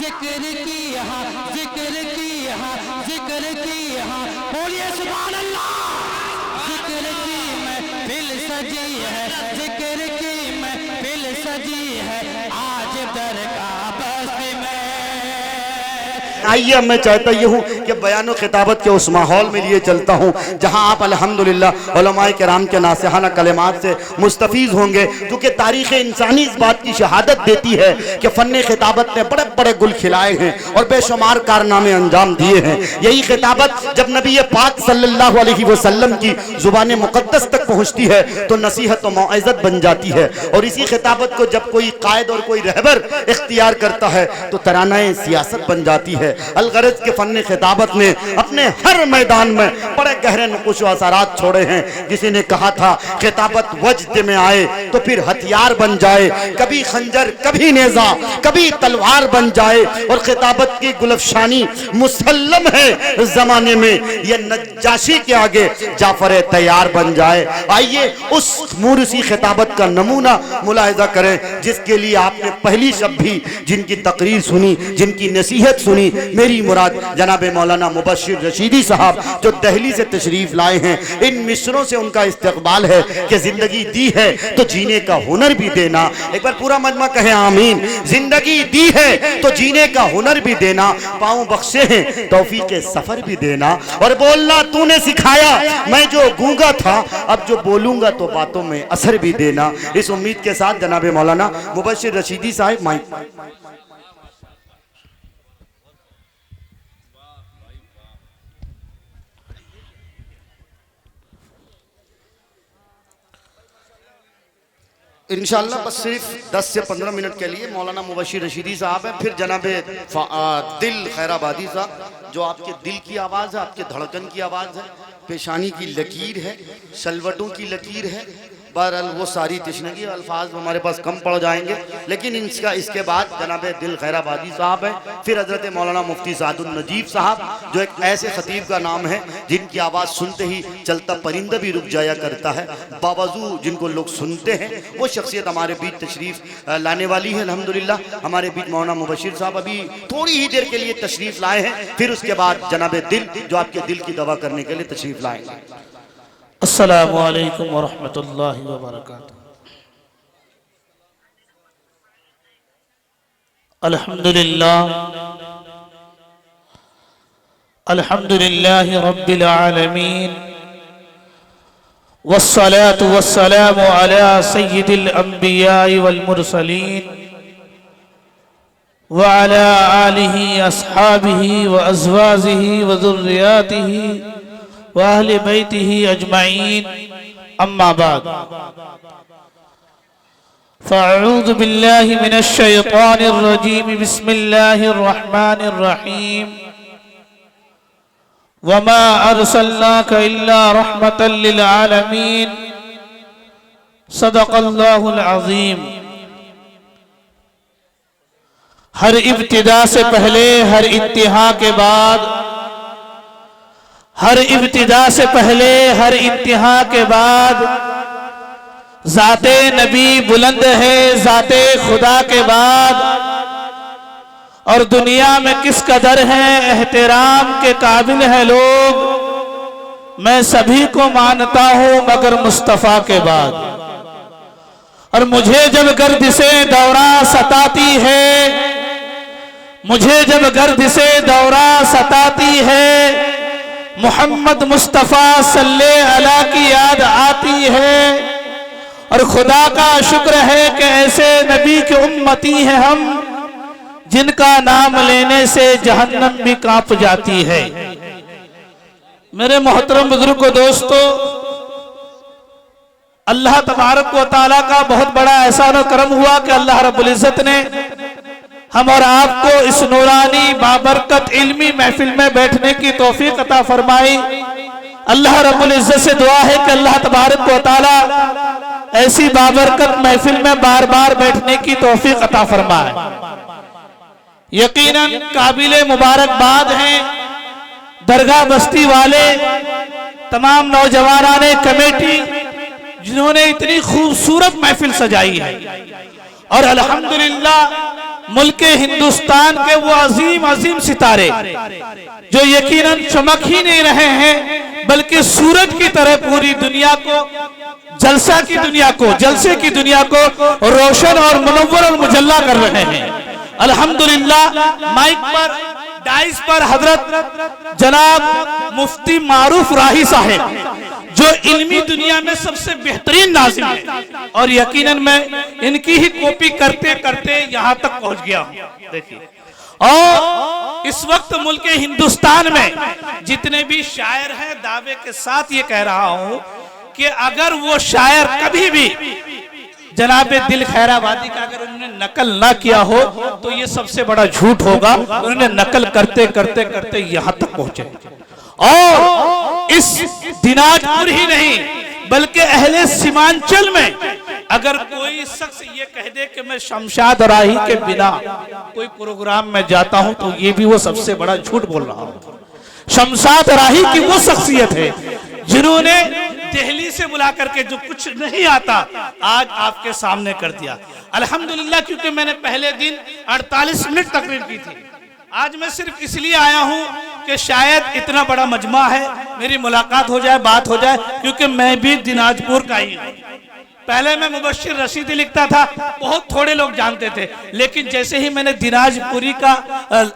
जिक्र की यहाँ, जिक्र की यहाँ, जिक्र की यहाँ, बोलिए सुभान अल्लाह। जिक्र की महफिल सजी है, जिक्र की महफिल सजी है, आज दरगाह बस्ती में। आइए, मैं चाहता ये हूँ कि बयान खिताबत के उस माहौल में लिए चलता हूँ जहाँ आप अल्हम्दुलिल्लाह उलमाए किराम के नासिहाना कलिमात से मुस्तफीज़ होंगे, क्योंकि तारीख़ इंसानी इस बात की शहादत देती है कि फ़न खिताबत ने बड़े बड़े गुल खिलाए हैं और बेशुमार कारनामे अंजाम दिए हैं। यही खिताबत जब नबी पाक सल्लल्लाहु अलैहि वसल्लम की ज़ुबान मुक़द्दस तक पहुँचती है तो नसीहत व मौइज़त बन जाती है, और इसी खिताबत को जब कोई कायद और कोई रहबर इख्तियार करता है तो तरानाए सियासत बन जाती है। अलगरज के फन खिताबत ने अपने हर मैदान में बड़े गहरे नुक़ुश व असरात छोड़े हैं। किसी ने कहा था खिताबत वजद में आए तो फिर हथियार बन जाए, कभी खंजर कभी नेज़ा कभी तलवार बन जाए, और खिताबत की गुलफशानी मुसल्लम है ज़माने में ये नज्जाशी के आगे जाफर तैयार बन जाए। आइए उस मूरसी खिताबत का नमूना मुलाहिज़ा करें जिसके लिए आपने पहली शब भी जिनकी तकरीर सुनी, जिनकी नसीहत सुनी। मेरी मुराद जनाब मौलाना मुबश्शिर रशीदी साहब जो दिल्ली से तशरीफ लाए हैं। इन मिसरों से उनका इस्तकबाल है कि जिंदगी दी है तो जीने का हुनर भी देना। एक बार पूरा मजमा कहे आमीन। जिंदगी दी है तो जीने का हुनर भी देना, पाँव बख्शे हैं तौफीक सफर भी देना, और बोलना तूने सिखाया मैं जो गूंगा था अब जो बोलूंगा तो बातों में असर भी देना। इस उम्मीद के साथ जनाब मौलाना मुबश्शिर रशीदी साहब माइक। इंशाअल्लाह बस सिर्फ 10 से 15 मिनट के लिए मौलाना मुबश्शिर रशीदी साहब हैं, फिर जनाब दिल खैराबादी साहब जो आपके दिल की आवाज़ है, आपके धड़कन की आवाज़ है, पेशानी की लकीर है, सलवटों की लकीर है। बहरहाल वो सारी तशनगी अल्फाज हमारे पास कम पड़ जाएंगे, लेकिन इसके बाद जनाब दिल खैराबादी साहब हैं, फिर हज़रत मौलाना मुफ्ती सादुल नजीब साहब जो एक ऐसे ख़तीब का नाम है जिनकी आवाज़ सुनते ही चलता परिंदा भी रुक जाया करता है, बावजू जिनको लोग सुनते हैं। वो शख्सियत हमारे बीच तशरीफ़ लाने वाली है अल्हम्दुलिल्लाह। हमारे बीच मौलाना मुबश्शिर साहब अभी थोड़ी ही देर के लिए तशरीफ़ लाए हैं, फिर उसके बाद जनाब दिल जो आपके दिल की दवा करने के लिए तशरीफ़ लाएंगे। अस्सलामु अलैकुम वरहमतुल्लाहि वबरकातुहू। अल्हम्दुलिल्लाह अल्हम्दुलिल्लाहि रब्बिल आलमीन वस्सलातु वस्सलामु अला सय्यिदिल अंबियाइ वल मुरसलीन व अला आलिहि अस्हाबिहि व अज़वाजिहि व ज़ुर्रियातिहि व अहले बैतिही अजमाइन, अम्मा बाद। फ़अऊज़ु बिल्लाहि मिनश शैतानिर रजीम, बिस्मिल्लाहिर रहमानिर रहीम। वमा अरसलनाका इल्ला रहमतल लिल आलमीन, सदक़ल्लाहुल अज़ीम। हर इब्तिदा से पहले, हर इंतहा के बाद, हर इब्तिदा से पहले, हर इंतहा के बाद ज़ाते नबी बुलंद है, ज़ाते खुदा के बाद, और दुनिया में किस कदर है एहतराम के काबिल है लोग, मैं सभी को मानता हूँ मगर मुस्तफ़ा के बाद। और मुझे जब गर्द से दौरा सताती है, मुझे जब गर्द से दौरा सताती है, मोहम्मद मुस्तफ़ा सल्ले अला की याद आती है। और खुदा का शुक्र है कि ऐसे नबी के उम्मती हैं हम जिनका नाम लेने से जहन्नम भी कांप जाती है। मेरे मोहतरम बुजुर्गों, दोस्तों, अल्लाह तबारक व तआला का बहुत बड़ा एहसान और करम हुआ कि अल्लाह रब्बुल इज्जत ने हम और आपको इस नूरानी बाबरकत इल्मी महफिल में बैठने की तौफीक अता फरमाई। अल्लाह रब्बुल इज्जत से दुआ है कि अल्लाह तबारक व तआला ऐसी बाबरकत महफिल में बार बार बैठने की तौफीक अता फरमाए। यकीनन काबिले मुबारकबाद हैं दरगाह बस्ती वाले तमाम नौजवानाने कमेटी जिन्होंने इतनी खूबसूरत महफिल सजाई है। और अल्हम्दुलिल्लाह मुल्क हिंदुस्तान के वो अजीम अजीम सितारे जो यकीनन चमक ही नहीं रहे हैं बल्कि सूरज की तरह पूरी दुनिया को जलसे की दुनिया को रोशन और मुनव्वर और मुजल्ला कर रहे हैं। अल्हम्दुलिल्लाह माइक पर डाइस पर हजरत जनाब मुफ्ती मारूफ राही साहब जो इल्मी दुनिया में सबसे बेहतरीन नाज़िम है और यकीनन मैं इनकी ही कॉपी करते करते यहां तक पहुंच गया हूं। देखिए, और इस वक्त मुल्क हिंदुस्तान में जितने भी शायर हैं दावे के साथ ये कह रहा हूं कि अगर वो शायर कभी भी जनाब दिल खैराबादी का अगर उन्होंने नकल ना किया हो तो ये सबसे बड़ा झूठ होगा। उन्होंने नकल करते करते करते यहां तक पहुंचे और इस दिनाजपुर ही नहीं बल्कि अहले सीमांचल में अगर कोई शख्स ये कह दे कि मैं शमशाद राही के बिना कोई प्रोग्राम में जाता हूं तो ये भी वो सबसे बड़ा झूठ बोल रहा हूं। शमशाद राही की वो शख्सियत है जिन्होंने दिल्ली से बुला करके जो कुछ नहीं आता आज आपके सामने कर दिया। अल्हम्दुलिल्लाह, क्योंकि मैंने पहले दिन 48 मिनट तकरीर की थी। आज मैं सिर्फ इसलिए आया हूं कि शायद इतना बड़ा मजमा है, मेरी मुलाकात हो जाए, बात हो जाए, क्योंकि मैं भी दिनाजपुर का ही हूं। पहले मैं मुबश्शिर रशीदी लिखता था, बहुत थोड़े लोग जानते थे, लेकिन जैसे ही मैंने दिनाजपुरी का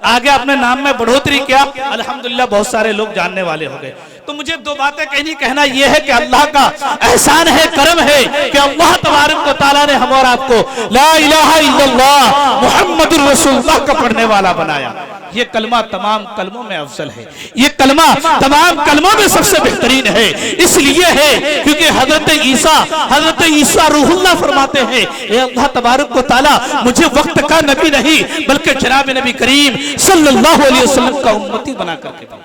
आगे अपने नाम में बढ़ोतरी किया अल्हम्दुलिल्लाह बहुत सारे लोग जानने वाले हो गए। तो मुझे दो बातें कहना यह है कि अल्लाह का एहसान है, करम है कि अल्लाह तबारक व तआला ने हम और आपको ला इलाहा इल्लल्लाह मुहम्मदुर रसूलुल्लाह का पढ़ने वाला बनाया। ये कलमा तमाम कलमों में अफजल है, ये कलमा तमाम कलमों में सबसे बेहतरीन है। इसलिए है क्योंकि हजरत ईसा रूहुल्लाह फरमाते हैं, ए अल्लाह तबारक व तआला मुझे वक्त का नबी नहीं बल्कि जनाब नबी करीम सल्लल्लाहु अलैहि वसल्लम का उम्मती बना करके दो।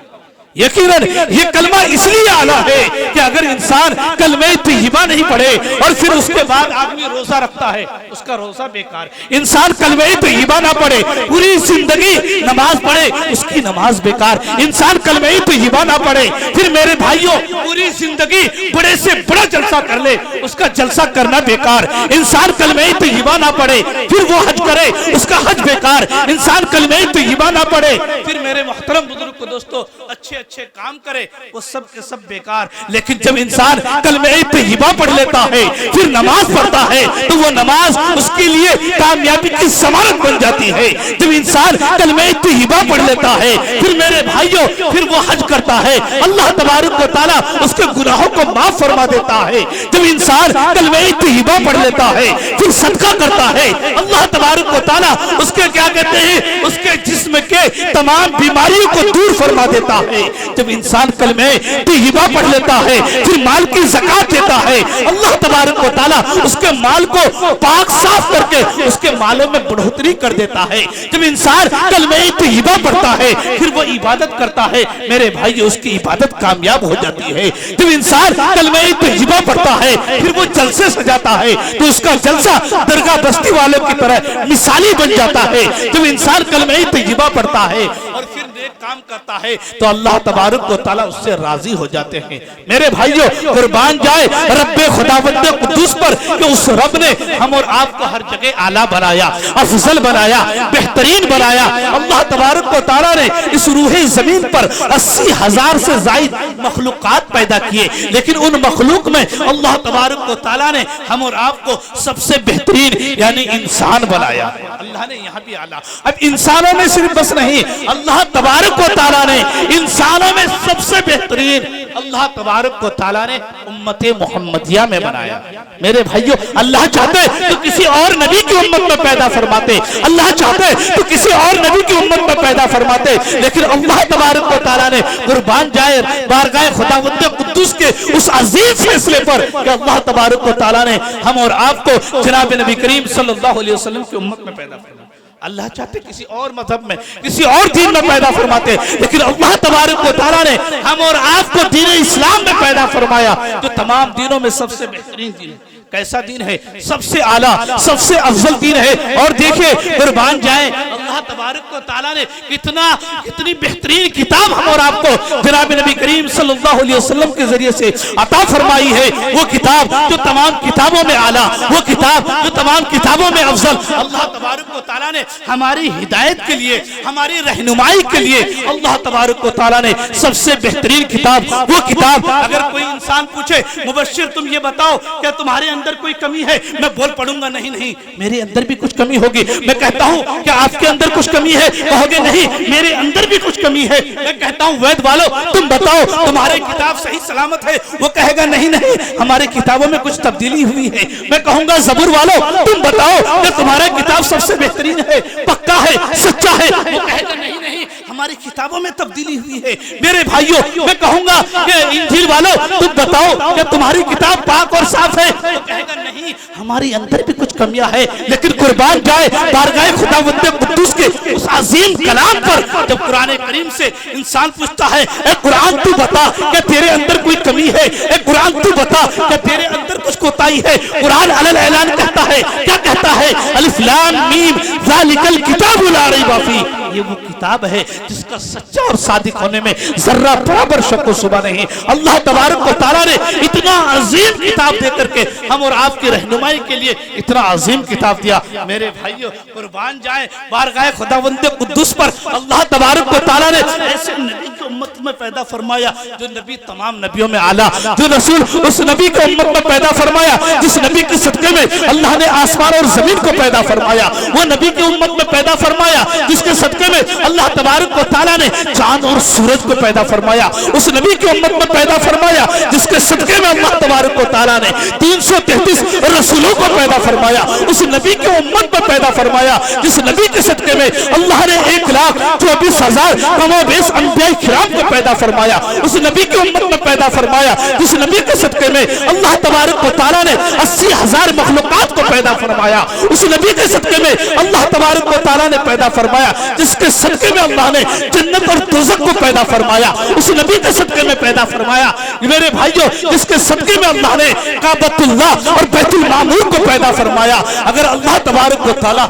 यकीनन ये कलमा इसलिए आला है कि अगर इंसान कलमे तय्यबा नहीं पढ़े और फिर उसके बाद आदमी रोजा रखता है उसका रोजा बेकार। इंसान कलमे तय्यबा ना पढ़े पूरी जिंदगी नमाज पढ़े उसकी नमाज बेकार। इंसान कलमे तय्यबा ना पढ़े फिर मेरे भाइयों पूरी जिंदगी बड़े से बड़ा जलसा कर ले उसका जलसा करना बेकार। इंसान कलमे तय्यबा ना पढ़े फिर वो हज करे उसका हज बेकार। इंसान कलमे तय्यबा ना पढ़े फिर मेरे मोहतरम बुजुर्ग दोस्तों अच्छे काम करे वो सब के सब बेकार। लेकिन जब इंसान कलमे तय्यबा पढ़ लेता है फिर नमाज पढ़ता है तो वो नमाज उसके लिए कामयाबी की जमानत बन जाती है। जब इंसान कलमे तय्यबा पढ़ लेता है फिर मेरे भाइयों फिर वो हज करता है, अल्लाह तबारक व तआला उसके गुनाहों को माफ फरमा देता है। जब इंसान कलमे तय्यबा पढ़ लेता है फिर सदका करता है, अल्लाह तबारक व तआला उसके क्या कहते हैं उसके जिस्म के तमाम बीमारियों को दूर फरमा देता है। जब इंसान कलमे तय्यबा पढ़ लेता है फिर माल की ज़कात देता है, अल्लाह तबारक व तआला उसके माल को पाक साफ करके उसके मालों में बढ़ोतरी कर देता है। जब इंसान कलमे तय्यबा पढ़ता है फिर वो इबादत करता है, मेरे भाई उसकी इबादत कामयाब हो जाती है। जब इंसान कलमे तय्यबा पढ़ता है फिर वो जलसे सजाता है तो उसका जलसा दरगाह बस्ती वालों की तरह मिसाली बन जाता है। जब इंसान कलमे तय्यबा पढ़ता है और फिर नेक काम करता है तो अल्लाह तबारक व तआला उससे राजी हो जाते हैं। मेरे भाइयों कुर्बान जाए रब्बे खुदावंद कुद्दूस पर कि उस रब ने हम और आपको हर जगह आला बनाया, अफजल बनाया, बेहतरीन बनाया। अल्लाह तबारक व तआला ने इस रूहे जमीन पर 80,000 से जायद मखलूकात पैदा किए, लेकिन उन मखलूक में अल्लाह तबारक व तआला ने हम और आपको सबसे बेहतरीन यानी इंसान बनाया। अल्लाह ने यहाँ भी आला। अब इंसानों में सिर्फ बस नहीं, अल्लाह तबारक व तआला ने इंसानों में सबसे बेहतरीन अल्लाह तबारक व तआला ने उम्मते मोहम्मदिया में बनाया। मेरे भाइयों अल्लाह चाहते तो किसी और नबी की उम्मत में पैदा फरमाते, अल्लाह चाहते तो किसी और नबी की उम्मत में पैदा फरमाते, लेकिन अल्लाह तबारक व तआला ने कुर्बान जाए बारगाह खुदावंद कुद्दूस के उस अजीज फैसले पर कि अल्लाह तबारक व तआला ने हम और आपको जनाब नबी करीम सल्लल्लाहु अलैहि वसल्लम की उम्मत में पैदा फरमाया। अल्लाह चाहते किसी और मजहब में किसी और दीन में पैदा फरमाते, लेकिन अल्लाह तबारक व तआला ने हम और आपको दीन इस्लाम में पैदा फरमाया जो तमाम दीनों में सबसे बेहतरीन दीन है। कैसा दीन है? सबसे आला सबसे अफजल दीन है। और देखिए कुर्बान जाए अल्लाह अल्लाह तबारक व तआला ने इतनी बेहतरीन किताब हम और आपको जनाब नबी करीम सल्लल्लाहु अलैहि वसल्लम के जरिए से अता फरमाई है। वो किताब जो तमाम किताबों में आला, वो किताब जो तमाम किताबों में अफजल, अल्लाह तबारक व तआला ने हमारी हिदायत के लिए, हमारी रहनुमाई के लिए अल्लाह तबारक व तआला ने सबसे बेहतरीन किताब, वो किताब। अगर कोई इंसान पूछे मुबश्शिर तुम ये बताओ क्या तुम्हारे अंदर कोई कमी है, मैं बोल पड़ूंगा नहीं नहीं मेरे अंदर भी कुछ कमी होगी। मैं कहता हूँ क्या आपके अंदर कुछ कमी है, कहोगे नहीं मेरे अंदर भी कुछ कमी है। मैं कहता हूँ वैद वालों तुम बताओ तुम्हारी किताब सही सलामत है, वो कहेगा नहीं नहीं हमारे किताबों में कुछ तब्दीली हुई है। मैं कहूंगा ज़बूर वालों तुम बताओ कि तुम्हारा किताब सबसे बेहतरीन है, पक्का है, सच्चा है, वो कहेगा नहीं नहीं हमारी किताबों में तब्दीली हुई है। मेरे भाइयों मैं कहूंगा कि इंजील वालों तुम बताओ कि तुम्हारी किताब पाक और साफ है, वो कहेगा नहीं हमारी अंदर भी कुछ कमियां है। लेकिन कुर्बान जाए बारगाह खुदावंद कुद्दूस के उस अजीम कलाम पर जब कुरान करीम से इंसान पूछता है ए कुरान तू बता क्या तेरे अंदर कोई कमी है, ए कुरान तू बता क्या तेरे अंदर कुछ कोताही है। कुरान अलल ऐलान कहता है, क्या कहता है, अलिफ लाम मीम ज़ालिकल किताबु ला रैब फीह, ये वो किताब है जिसका सच्चा और सादिक होने में जर्रा बराबर शक व शुबा नहीं। अल्लाह तबारक व तआला ने इतना अजीम किताब दे करके हम और आपकी रहनुमाई के लिए इतना अजीम किताब दिया। मेरे भाइयों कुर्बान जाए बारगाह खुदावंद कुद्दूस पर अल्लाह तबारक व तआला ने ऐसे नबी की उम्मत में पैदा फरमाया जो नबी तमाम नबियों में आला, जो रसूल उस नबी की उम्मत में पैदा फरमाया जिस नबी के सदके में अल्लाह ने आसमान और जमीन को पैदा फरमाया, वो नबी की उम्मत में पैदा फरमाया जिसके सदके में अल्लाह तबारक व तआला ने चांद और सूरज को पैदा फरमाया, उस नबी की उम्मत में पैदा फरमाया जिसके सदके में अल्लाह तबारक व तआला ने 333 रसूलों को पैदा फरमाया, उस नबी की उम्मत में पैदा फरमाया जिस नबी के सदके में अल्लाह ने 1,24,000 कमोबेश अंबिया किराम को पैदा फरमाया, उस नबी की उम्मत में पैदा फरमाया जिस नबी के सदके में अल्लाह तबारक व तआला ने 80,000 मखलूकात को पैदा फरमाया, उस नबी के सदके में अल्लाह तबारक व तआला ने पैदा फरमाया जिसके सदके में अल्लाह ने जन्नत और दोज़ख को पैदा फरमाया, उस नबी के सदके में पैदा फरमाया। मेरे भाइयों जिसके सदके में अल्लाह ने काबतुल्लाह और बैतुल मामूर को पैदा फरमाया। अगर अल्लाह तबारक व तआला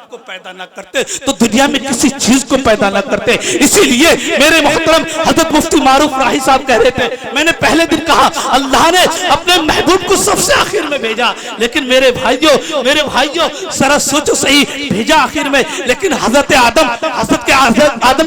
को पैदा ना करते तो दुनिया में किसी चीज को पैदा ना करते। इसीलिए मेरे मोहतरम हजरत मुफ्ती मारूफ राही साहब कह रहे थे, मैंने पहले दिन कहा अल्लाह ने अपने महबूब को सबसे आखिर में भेजा, लेकिन मेरे भाइयों जरा सोचो सही, भेजा आखिर में, लेकिन हजरत आदम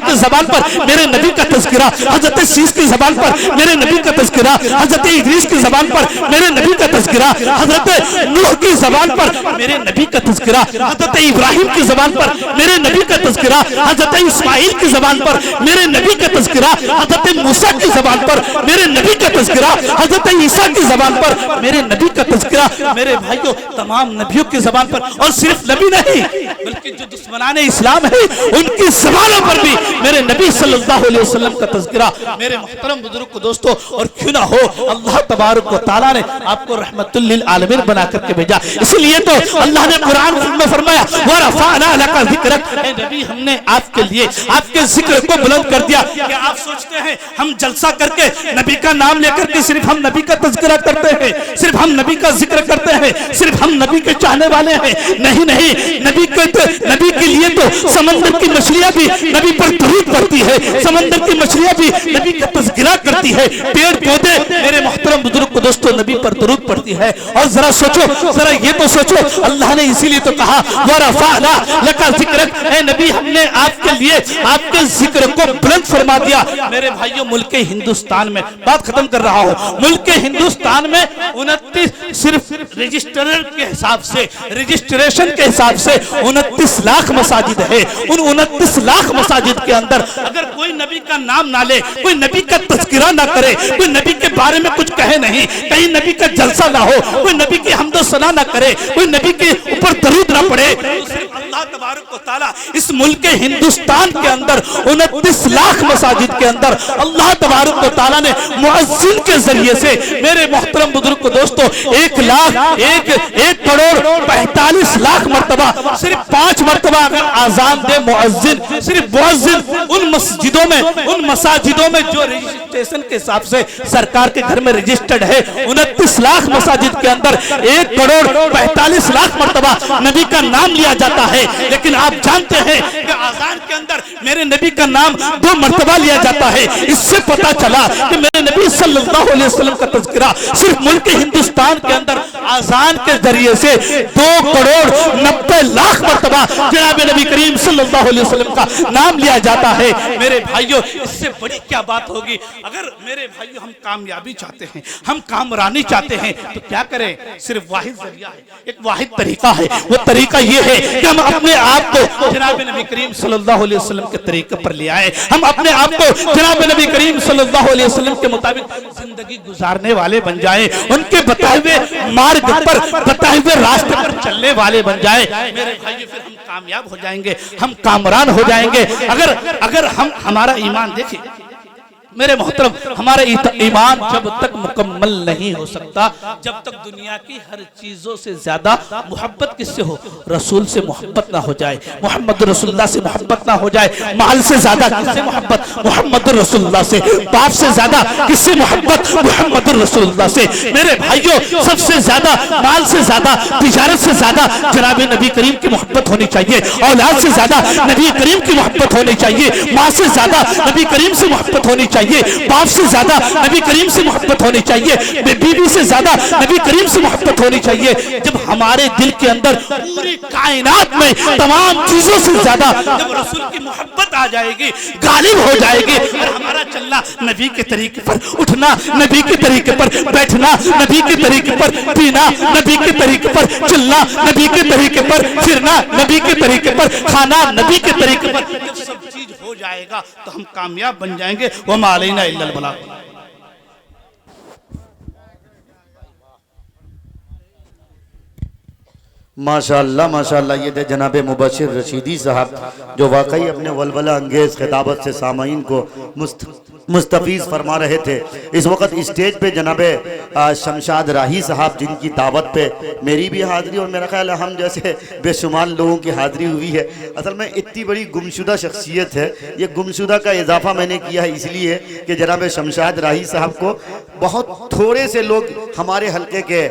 के जबान पर मेरे नबी का तज़किरा, हजरत शीश की जबान पर मेरे नबी का तज़किरा, हजरत इदरीस की जबान पर मेरे नबी का तज़किरा, हजरत नूह की जबान पर मेरे नबी का तज़किरा, हजरत इब्राहिम की जबान पर मेरे नबी का तज़किरा, हजरत इस्माइल की जबान पर मेरे नबी का तज़किरा, हजरत मूसा की जबान पर मेरे नबी का तज़किरा, हजरत ईसा की जबान पर मेरे नबी का तज़किरा। मेरे भाइयों तमाम नबियों की जबान पर, और सिर्फ नबी नहीं बल्कि जो दुश्मनाने इस्लाम है उनकी जबानों पर भी मेरे नबी सल्लल्लाहु अलैहि वसल्लम का तज़किरा। मेरे मोहतरम बुजुर्ग को दोस्तों, और क्यों ना हो अल्लाह तबारक व तआला ने आपको रहमतुल लिल आलमीन बना करके भेजा, इसलिए तो अल्लाह ने कुरान में फरमाया व रफ़अना लका ज़िक्रक, ए नबी हमने आपके लिए आपके जिक्र को बुलंद कर दिया। क्या आप सोचते हैं हम जलसा करके नबी का नाम लेकर के सिर्फ हम नबी का तज़किरा करते हैं, सिर्फ हम नबी का जिक्र करते हैं, सिर्फ हम नबी के चाहने वाले हैं? नहीं नहीं, नबी के लिए तो समंदर की मछलियां भी नबी पर दरूद पढ़ती है, समंदर की मछलियां भी नबी का तज़किरा करती है, पेड़ पौधे मेरे मोहतरम बुजुर्ग को दोस्तों नबी पर दरूद पढ़ती है। और जरा सोचो, जरा ये तो सोचो, अल्लाह ने इसीलिए तो कहा व रफ़अना लका ज़िक्रक, ए नबी हमने आपके लिए आपके जिक्र को बुलंद फरमा दिया। मेरे भाइयों मुल्क हिंदुस्तान में, बात खत्म कर रहा हूँ, मुल्क हिंदुस्तान में 29 सिर्फ रजिस्ट्रेशन के हिसाब से 29 लाख मसाजिद है। उन 29 लाख मसाजिद के अंदर अगर कोई नबी का नाम ना ले, कोई नबी का तज़किरा ना करे, कोई नबी के बारे में कुछ कहे नहीं, कहीं नबी का जलसा ना हो, कोई नबी की हम्दो सना ना करे, कोई नबी के ऊपर दरूद ना पड़े, तो सिर्फ अल्लाह तबारक व तआला इस मुल्क हिंदुस्तान के अंदर 29 लाख मसाजिद के अंदर अल्लाह तबारक व तआला ने मुअज्जिन के जरिए से मेरे मोहतरम बुजुर्ग को दोस्तों 1,45,00,000 मरतबा, सिर्फ 5 मरतबा अगर आजान दे मुअज्जिन, सिर्फ मुअज्जिन उन मस्जिदों में, उन मसाजिदों में जो रजिस्ट्रेशन के हिसाब से सरकार के घर में रजिस्टर्ड है 29 लाख मसाजिद के अंदर 1 करोड़ 45 लाख मर्तबा नबी का नाम लिया जाता है। लेकिन आप जानते हैं कि आजान के अंदर मेरे नबी का नाम 2 मर्तबा लिया जाता है। इससे पता चला कि मेरे नबी सल्लल्लाहु अलैहि वसल्लम का तज़किरा सिर्फ मुल्क हिंदुस्तान के अंदर आजान के जरिए से 2 करोड़ 90 लाख मर्तबा जनाब नबी करीम सल्लल्लाहु अलैहि वसल्लम का नाम लिया जाता है। मेरे भाइयों, इससे बड़ी क्या बात होगी। अगर मेरे भाइयों हम कामयाबी चाहते हैं, हम कामरानी चाहते हैं, तो क्या करें? सिर्फ वाहिद जरिया है, एक वाहिद तरीका है। वो तरीका ये है कि हम अपने आप को जनाब नबी करीम सल्लल्लाहु अलैहि वसल्लम के तरीके पर ले आए। हम अपने आप को जनाब नबी करीम सल्लल्लाहु अलैहि वसल्लम के मुताबिक जिंदगी गुजारने वाले बन जाए, उनके बताए हुए मार्ग पर, बताए हुए रास्ते पर चलने वाले बन जाए। मेरे भाइयों, फिर हम कामयाब हो जाएंगे, हम कामरान हो जाएंगे। अगर हम हमारा ईमान देखें मेरे मोहतरम, हमारा ईमान जब तक मुकम्मल नहीं हो सकता जब तक दुनिया की हर चीजों से ज्यादा मोहब्बत किससे हो? रसूल से मोहब्बत ना हो जाए, मोहम्मद रसूलुल्लाह से मोहब्बत ना हो जाए। माल से ज्यादा किससे मोहब्बत? मोहम्मद रसूलुल्लाह से। बाप से ज्यादा किससे मोहब्बत? मोहम्मद रसूलुल्लाह से। मेरे भाइयों, सबसे ज्यादा, माल से ज्यादा, तिजारत से ज्यादा जनाब नबी करीम की मोहब्बत होनी चाहिए। औलाद से ज्यादा नबी करीम की मोहब्बत होनी चाहिए। माँ से ज्यादा नबी करीम से मोहब्बत होनी चाहिए। बाप से ज्यादा नबी करीम से मोहब्बत होनी चाहिए। बीवी से ज्यादा नबी करीम से मोहब्बत होनी चाहिए। जब हमारे दिल के अंदर पूरी कायनात में तमाम चीजों से ज्यादा जब रसूल की मोहब्बत आ जाएगी, गालिब हो जाएगी, और हमारा चलना नबी के तरीके पर, उठना नबी के तरीके पर, बैठना नबी के तरीके पर, पीना नबी के तरीके पर, चलना नबी के तरीके पर, फिरना नबी के तरीके पर, खाना नबी के तरीके पर, जब सब चीज हो जाएगा तो हम कामयाब बन जाएंगे। वो मालैना इल्लल बलाग। माशाअल्लाह माशाअल्लाह। ये थे जनाब मुबशिर रशीदी साहब जो वाकई अपने वलवला अंगेज खिताबत से सामाईन को मुस्तफीज़ फरमा रहे थे। इस वक्त स्टेज पे जनाब शमशाद राही साहब जिनकी दावत पे मेरी भी हाज़िरी और मेरा ख्याल है हम जैसे बेशुमार लोगों की हाज़िरी हुई है। असल में इतनी बड़ी गुमशुदा शख्सियत है, ये गुमशुदा का इजाफा मैंने किया है इसलिए कि जनाब शमशाद राही साहब को बहुत थोड़े से लोग हमारे हल्के के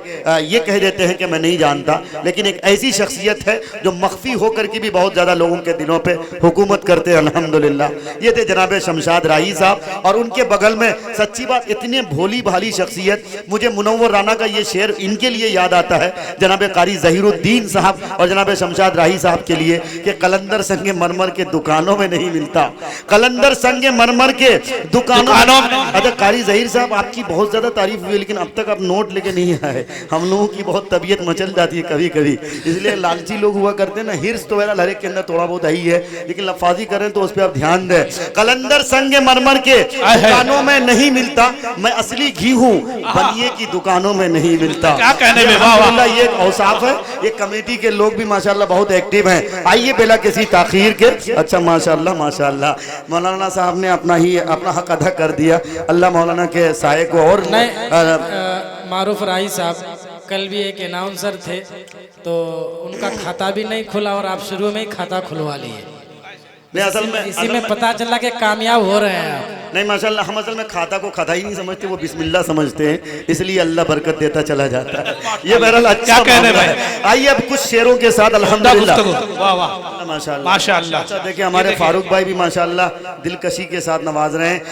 ये कह देते हैं कि मैं नहीं जानता, लेकिन एक ऐसी शख्सियत है जो मख्फी होकर के भी बहुत ज़्यादा लोगों के दिलों पे हुकूमत करते हैं अल्हम्दुलिल्लाह। ये थे जनाब शमशाद राही साहब और उनके बगल में सच्ची बात इतने भोली भाली शख्सियत, मुझे मुनव्वर राना का ये शेर इनके लिए याद आता है जनाब कारी ज़हीरुद्दीन साहब और जनाब शमशाद राही साहब के लिए कि कलंदर संगे मरमर के दुकानों में नहीं मिलता, कलंदर संगे मरमर के दुकानों में। अच्छा कारी ज़हीर साहब, आपकी बहुत ज़्यादा तारीफ हुई लेकिन अब तक आप नोट लेके नहीं आए। हम लोगों की बहुत तबीयत मचल जाती है कभी कभी, इसलिए लालची लोग हुआ करते हैं ना, हिर्स तो हर एक के अंदर थोड़ा बहुत आई है, लेकिन लफाजी करें तो उस पर आप ध्यान दें। कलंदर संगे मरमर के दुकानों में नहीं मिलता, मैं असली घी हूँ बनिए की दुकानों में नहीं मिलता। क्या कहने में, वाह वाह। ये औसाफ है। ये कमेटी के लोग भी माशाल्लाह बहुत एक्टिव हैं। आइए बिला किसी ताखीर के। अच्छा माशाल्लाह माशाल्लाह, मौलाना साहब ने अपना हक अदा कर दिया। अल्लाह मौलाना के साये को और मारूफ राही साहब कल भी एक अनाउंसर थे तो उनका खाता भी नहीं खुला और आप शुरू में ही खाता खुलवा लिए। असल में इसी में पता चला कि कामयाब हो रहे हैं आप। नहीं माशाल्लाह, हम असल में खाता को खाता ही नहीं समझते, वो बिस्मिल्लाह समझते हैं, इसलिए अल्लाह बरकत देता चला जाता है। ये बहरहाल अच्छा कहने भाई। आइए अब कुछ शेरों के साथ अल्हम्दुलिल्लाह माशाअल्लाह माशाअल्लाह। अच्छा देखिए हमारे फारूक भाई भी माशाअल्लाह दिलकशी के साथ नवाज रहे हैं।